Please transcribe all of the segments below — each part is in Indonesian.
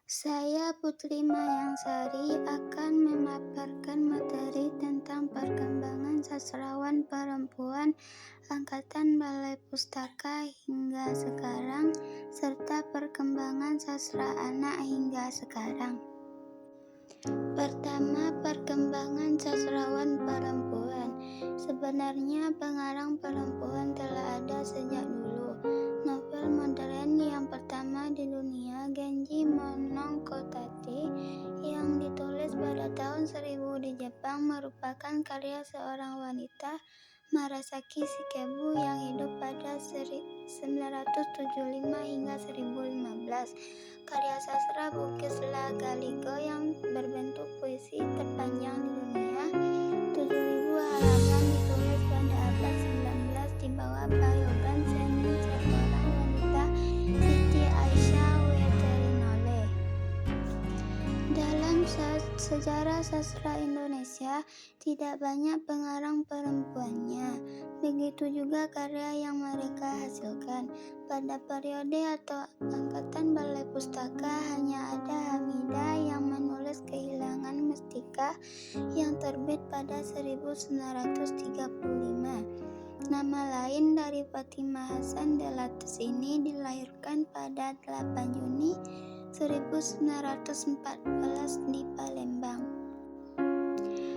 Saya Putri Mayangsari akan memaparkan materi tentang perkembangan sastrawan perempuan angkatan Balai Pustaka hingga sekarang, serta perkembangan sastra anak hingga sekarang. Pertama, perkembangan sastrawan perempuan. Sebenarnya pengarang perempuan telah ada sejak dulu. Novel modern yang pertama di dunia, Genji Monogatari, yang ditulis pada tahun 1000 di Jepang, merupakan karya seorang wanita, Murasaki Shikibu, yang hidup pada 975 hingga 1015. Karya sastra Bukis La Galigo yang berbentuk puisi terpanjang di dunia, 7000 halaman, ditulis pada abad 19 di bawah payogan seni seorang wanita, Siti Aisyah Weterinole. Dalam sejarah sastra Indonesia, tidak banyak pengarang perempuannya. Begitu juga karya yang mereka hasilkan. Pada periode atau angkatan Balai Pustaka hanya ada Hamidah yang menulis Kehilangan Mestika yang terbit pada 1935. Nama lain dari Fatimah Hasan de Lattes ini dilahirkan pada 8 Juni 1914 di Palembang.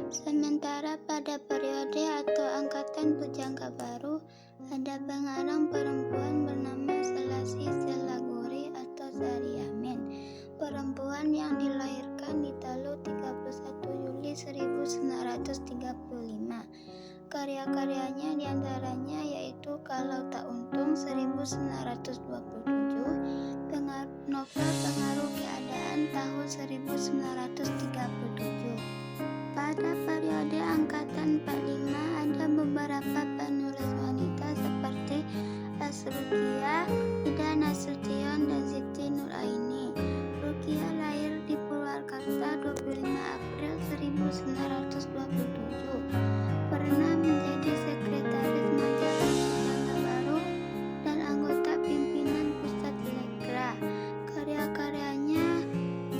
Sementara pada periode atau angkatan Pujangga Baru, ada pengarang perempuan bernama Selasih Selaguri atau Sari Amin, perempuan yang dilahirkan di Talu 31 Juli 1935. Karya-karyanya diantaranya yaitu Kalau Tak Untung 1927, novel Pengaruh Keadaan tahun 1937. Pada periode angkatan 45 ada beberapa penulis wanita seperti Ruqyah, Ida Nasution, dan Siti Nuraini. Ruqyah lahir di Purwakarta 25 April 1927. Pernah menjadi sekretaris majalah Pujangga Baru dan anggota pimpinan Pusat Lekra. Karya-karyanya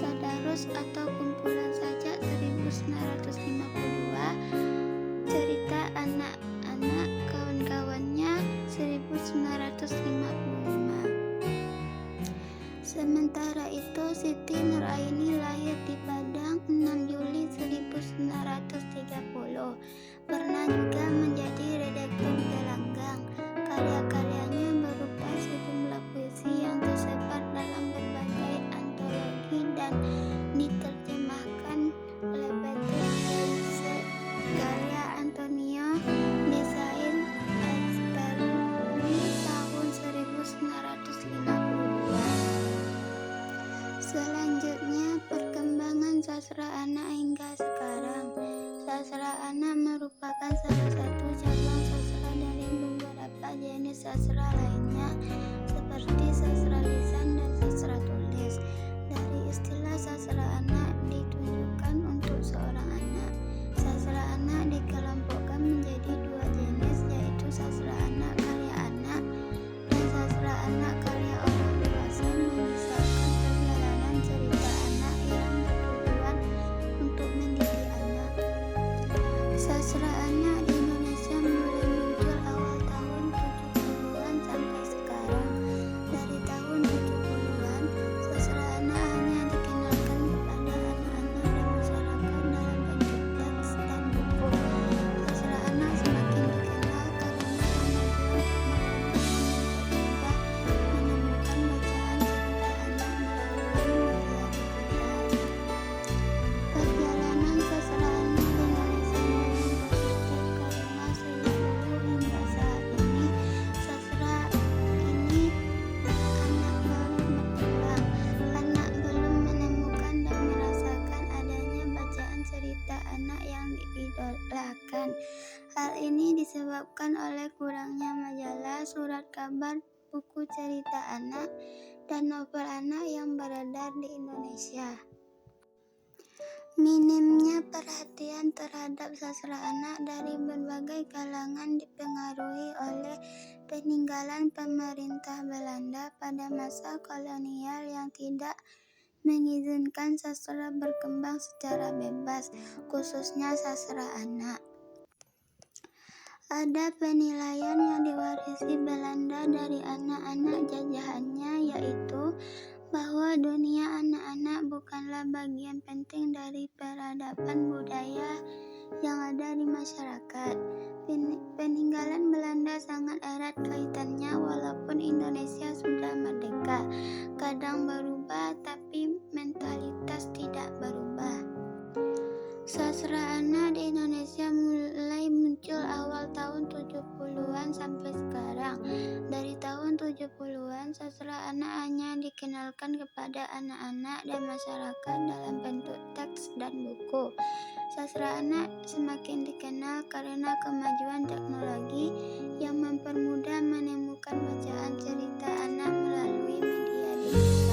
Tadarus atau Kumpulan Sajak 1952, Cerita Anak-anak Kawan-kawannya 1955. Sementara itu, Siti Nuraini lahir di Padang 6 Juli 1930. Pernah juga menjadi redaktur Gelanggang. Karya-karyanya berupa sejumlah puisi yang tersebar dalam berbagai antologi dan diterjemahkan oleh PT Elise karya Antonio de Saint-Exupéry tahun 1952. Selanjutnya, perkembangan sastra anak hingga sekarang. Sastra anak merupakan salah satu cabang sastra dari beberapa jenis sastra lainnya, seperti sastra lisan dan sastra tulis. Dari istilah sastra anak ditujukan untuk seorang anak. Sastra anak dikelompokkan menjadi dua jenis, yaitu sastra anak karya anak dan sastra anak karya orang dewasa, mengisahkan perjalanan cerita anak yang bertujuan untuk mendidik anak. Sastra anak di Indonesia mulai muncul awal tahun 70-an sampai sekarang. Dari tahun 70-an, sastra anak hanya dikenalkan kepada anak-anak dan masyarakat dalam bentuk teks dan buku. Sastra anak semakin dikenal karena kemajuan teknologi yang membuat mudah menemukan bacaan cerita anak melalui media digital. Perjalanan sastra anak di Indonesia memang positif karena sejak dulu hingga saat ini, sastra ini anak baru berkembang. Anak belum menemukan dan merasakan adanya bacaan cerita anak yang diidolakan. Hal ini disebabkan oleh kurangnya majalah, surat kabar, buku cerita anak, dan novel anak yang beredar di Indonesia. Minimnya perhatian terhadap sastra anak dari berbagai kalangan dipengaruhi oleh peninggalan pemerintah Belanda pada masa kolonial yang tidak mengizinkan sastra berkembang secara bebas, khususnya sastra anak. Ada penilaian yang diwarisi Belanda dari anak-anak jajahannya, yaitu bahwa dunia anak-anak bukanlah bagian penting dari peradaban budaya yang ada di masyarakat. Peninggalan Belanda sangat erat kaitannya walaupun Indonesia sudah merdeka. Kadang berubah, tapi mentalitas tidak berubah. Sastra anak di Indonesia mulai muncul awal tahun 70-an sampai sekarang. Dari tahun 70-an, sastra anak hanya dikenalkan kepada anak-anak dan masyarakat dalam bentuk teks dan buku. Sastra anak semakin dikenal karena kemajuan teknologi yang mempermudah menemukan bacaan cerita anak melalui media digital.